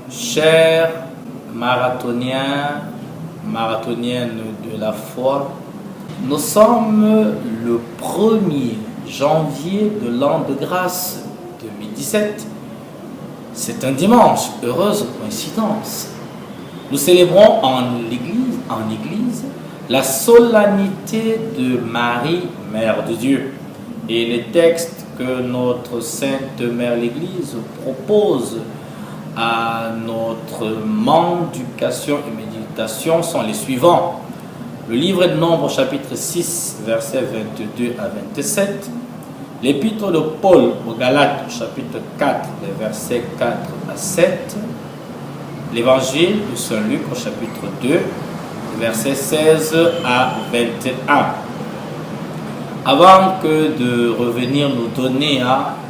Chers marathoniens, marathoniennes de la foi, nous sommes le 1er janvier de l'an de grâce 2017. C'est un dimanche, heureuse coïncidence. Nous célébrons en église, la solennité de Marie, Mère de Dieu. Et les textes que notre Sainte Mère l'Église propose à notre mendication et méditation sont les suivants. Le livre de Nombres, chapitre 6, versets 22 à 27. L'épître de Paul aux Galates, chapitre 4, les versets 4 à 7. L'évangile de Saint Luc, au chapitre 2, versets 16 à 21. Avant que de revenir nous donner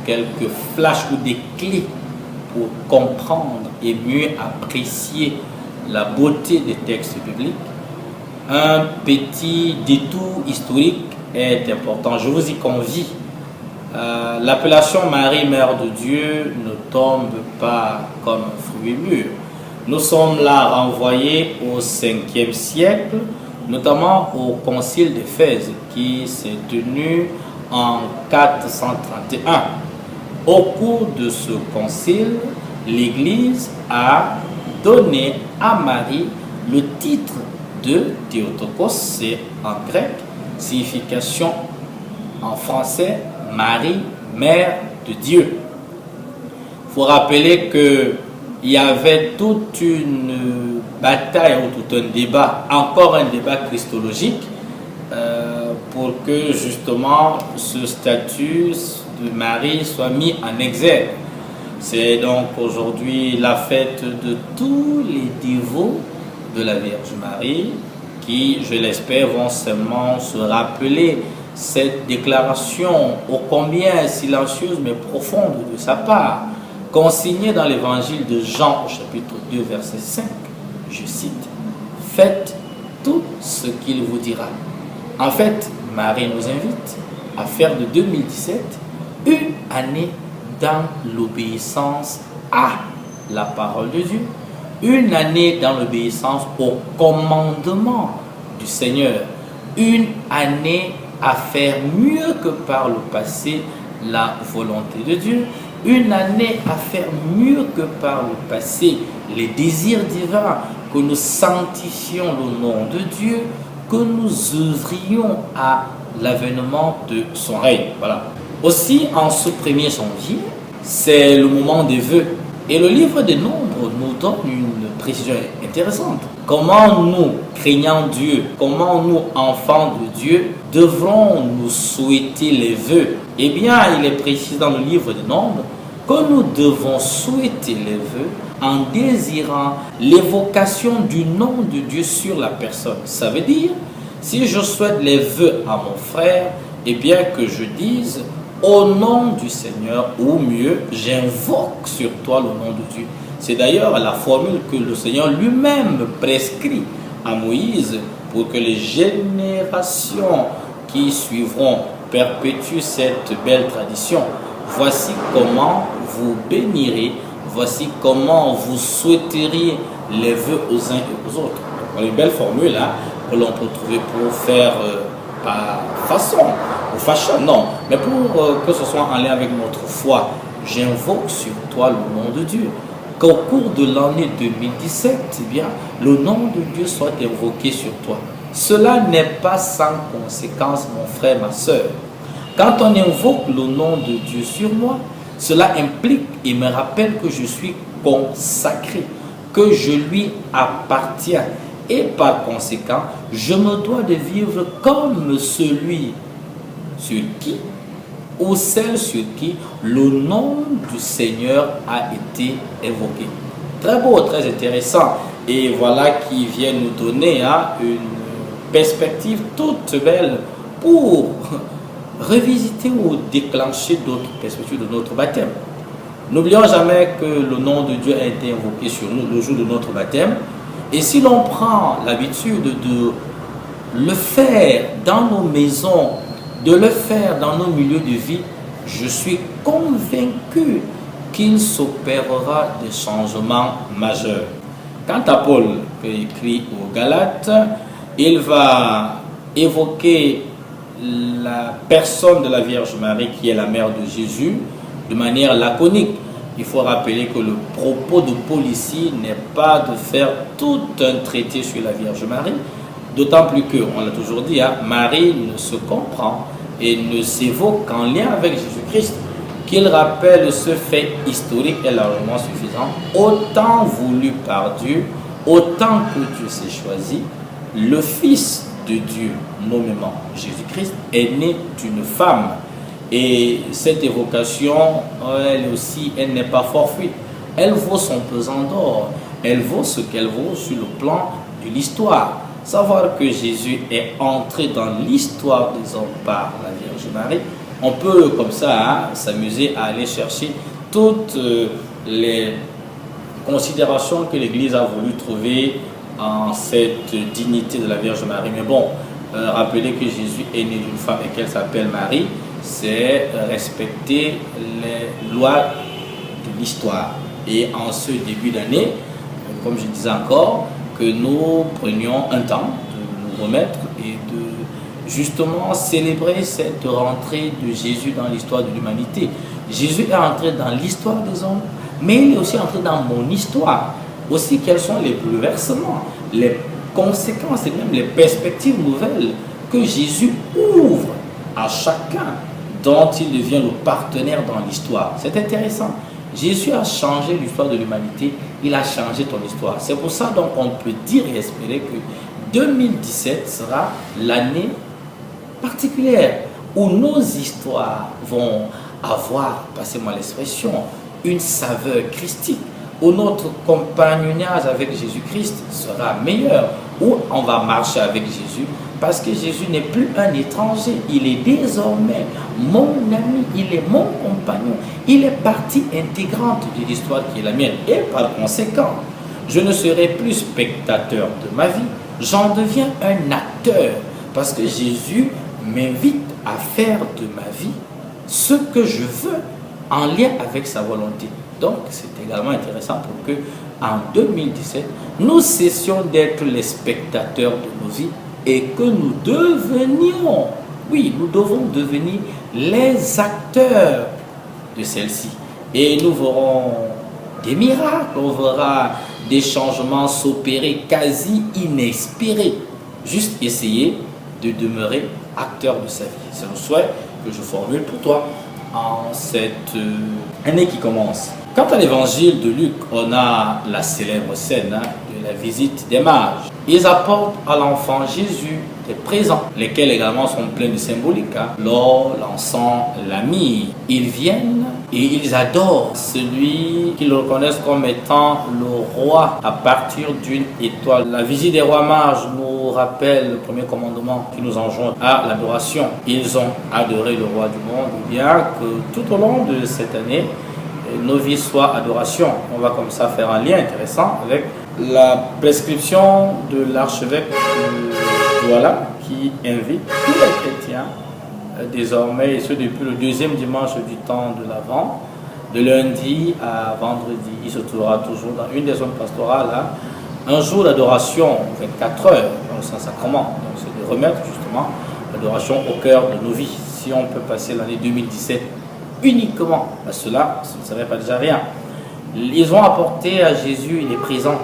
quelques flashs ou des clés pour comprendre et mieux apprécier la beauté des textes bibliques, un petit détour historique est important. Je vous y convie. L'appellation Marie, Mère de Dieu, ne tombe pas comme un fruit mûr. Nous sommes là renvoyés au 5e siècle, notamment au concile d'Éphèse qui s'est tenu en 431. Au cours de ce concile, l'Église a donné à Marie le titre de Théotokos, c'est en grec, signification en français Marie, Mère de Dieu. Il faut rappeler qu'il y avait toute une bataille ou tout un débat, encore un débat christologique, pour que justement ce statut de Marie soit mis en exergue. C'est donc aujourd'hui la fête de tous les dévots de la Vierge Marie qui, je l'espère, vont seulement se rappeler cette déclaration ô combien silencieuse mais profonde de sa part, consignée dans l'évangile de Jean, chapitre 2, verset 5. Je cite, « Faites tout ce qu'il vous dira ». En fait, Marie nous invite à faire de 2017 une année dans l'obéissance à la parole de Dieu, une année dans l'obéissance au commandement du Seigneur, une année à faire mieux que par le passé la volonté de Dieu, une année à faire mieux que par le passé les désirs divins, que nous sanctifions le nom de Dieu, que nous œuvrions à l'avènement de son règne. Voilà. Aussi, en ce 1er janvier, c'est le moment des vœux. Et le livre des Nombres nous donne une précision intéressante. Comment nous, craignant Dieu, comment nous, enfants de Dieu, devrons nous souhaiter les vœux? Eh bien, il est précisé dans le livre des Nombres que nous devons souhaiter les vœux en désirant l'évocation du nom de Dieu sur la personne. Ça veut dire, si je souhaite les vœux à mon frère, eh bien que je dise au nom du Seigneur, ou mieux, j'invoque sur toi le nom de Dieu. C'est d'ailleurs la formule que le Seigneur lui-même prescrit à Moïse pour que les générations qui suivront perpétuent cette belle tradition. Voici comment vous bénirez, voici comment vous souhaiteriez les vœux aux uns et aux autres. Une belle formule que l'on peut trouver pour faire par façon ou fashion, non, mais pour que ce soit en lien avec notre foi. J'invoque sur toi le nom de Dieu. Qu'au cours de l'année 2017, eh bien, le nom de Dieu soit invoqué sur toi. Cela n'est pas sans conséquence, mon frère, ma soeur. Quand on invoque le nom de Dieu sur moi, cela implique et me rappelle que je suis consacré, que je lui appartiens. Et par conséquent, je me dois de vivre comme celui sur qui ou celle sur qui le nom du Seigneur a été évoqué. Très beau, très intéressant. Et voilà qui vient nous donner une perspective toute belle pour revisiter ou déclencher d'autres perspectives de notre baptême. N'oublions jamais que le nom de Dieu a été invoqué sur nous le jour de notre baptême. Et si l'on prend l'habitude de le faire dans nos maisons, de le faire dans nos milieux de vie, je suis convaincu qu'il s'opérera des changements majeurs. Quant à Paul, qui écrit aux Galates, il va évoquer la personne de la Vierge Marie qui est la mère de Jésus de manière laconique. Il faut rappeler que le propos de Paul ici n'est pas de faire tout un traité sur la Vierge Marie, d'autant plus que, on l'a toujours dit, Marie ne se comprend et ne s'évoque qu'en lien avec Jésus-Christ. Qu'il rappelle ce fait historique est largement suffisant. Autant voulu par Dieu, autant que Dieu s'est choisi, le Fils de Dieu, nommément Jésus-Christ, est né d'une femme. Et cette évocation, elle aussi, elle n'est pas fortuite. Elle vaut son pesant d'or. Elle vaut ce qu'elle vaut sur le plan de l'histoire. Savoir que Jésus est entré dans l'histoire des hommes par la Vierge Marie, on peut comme ça s'amuser à aller chercher toutes les considérations que l'Église a voulu trouver en cette dignité de la Vierge Marie. Mais bon, rappeler que Jésus est né d'une femme et qu'elle s'appelle Marie, c'est respecter les lois de l'histoire. Et en ce début d'année, comme je disais encore, que nous prenions un temps de nous remettre et de justement célébrer cette rentrée de Jésus dans l'histoire de l'humanité. Jésus est entré dans l'histoire des hommes, mais il est aussi entré dans mon histoire. Aussi, quels sont les bouleversements, les conséquences et même les perspectives nouvelles que Jésus ouvre à chacun dont il devient le partenaire dans l'histoire. C'est intéressant. Jésus a changé l'histoire de l'humanité, il a changé ton histoire. C'est pour ça donc on peut dire et espérer que 2017 sera l'année particulière où nos histoires vont avoir, passez-moi l'expression, une saveur christique, où notre compagnonnage avec Jésus-Christ sera meilleur, où on va marcher avec Jésus, parce que Jésus n'est plus un étranger, il est désormais mon ami, il est mon compagnon, il est partie intégrante de l'histoire qui est la mienne. Et par conséquent, je ne serai plus spectateur de ma vie, j'en deviens un acteur, parce que Jésus m'invite à faire de ma vie ce que je veux en lien avec sa volonté. Donc, c'est également intéressant pour que en 2017, nous cessions d'être les spectateurs de nos vies et que nous devenions, oui, nous devons devenir les acteurs de celle-ci. Et nous verrons des miracles, on verra des changements s'opérer quasi inespérés. Juste essayer de demeurer acteur de sa vie. C'est le souhait que je formule pour toi en cette année qui commence. Quant à l'évangile de Luc, on a la célèbre scène de la visite des mages. Ils apportent à l'enfant Jésus des présents, lesquels également sont pleins de symbolique. L'or, l'encens, la myrrhe. Ils viennent et ils adorent celui qu'ils reconnaissent comme étant le roi à partir d'une étoile. La visite des rois mages nous rappelle le premier commandement qui nous enjoint à l'adoration. Ils ont adoré le roi du monde, bien que tout au long de cette année, nos vies soient adoration. On va comme ça faire un lien intéressant avec la prescription de l'archevêque de Douala qui invite tous les chrétiens désormais, et ce depuis le deuxième dimanche du temps de l'Avent, de lundi à vendredi. Il se trouvera toujours dans une des zones pastorales, un jour d'adoration, 24 heures, dans le Saint-Sacrement. Donc c'est de remettre justement l'adoration au cœur de nos vies. Si on peut passer l'année 2017 uniquement à cela, ce ne serait pas déjà rien. Ils ont apporté à Jésus, il est présent.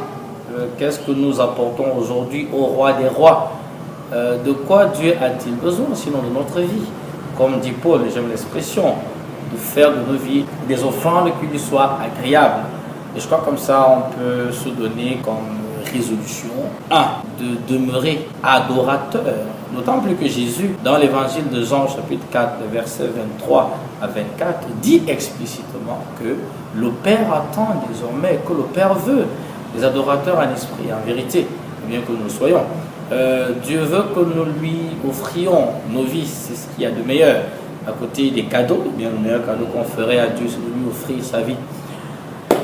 Qu'est-ce que nous apportons aujourd'hui au roi des rois? De quoi Dieu a-t-il besoin sinon de notre vie? Comme dit Paul, j'aime l'expression, de faire de nos vies des offrandes qui lui soient agréables. Et je crois comme ça on peut se donner comme résolution de demeurer adorateur. D'autant plus que Jésus, dans l'évangile de Jean, chapitre 4, versets 23 à 24, dit explicitement que le Père attend désormais, que le Père veut des adorateurs en esprit, en vérité, bien que nous le soyons. Dieu veut que nous lui offrions nos vies, c'est ce qu'il y a de meilleur. À côté des cadeaux, eh bien, le meilleur cadeau qu'on ferait à Dieu, c'est de lui offrir sa vie.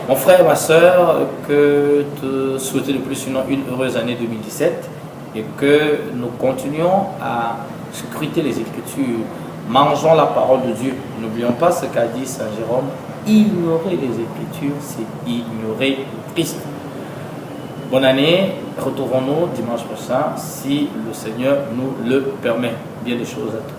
Mon frère, ma soeur, que te souhaiter de plus sinon une heureuse année 2017 et que nous continuions à scruter les Écritures mangeons la parole de Dieu. N'oublions pas ce qu'a dit Saint Jérôme, ignorer les Écritures, c'est ignorer le Christ. Bonne année, retrouvons-nous dimanche prochain si le Seigneur nous le permet. Bien des choses à toi.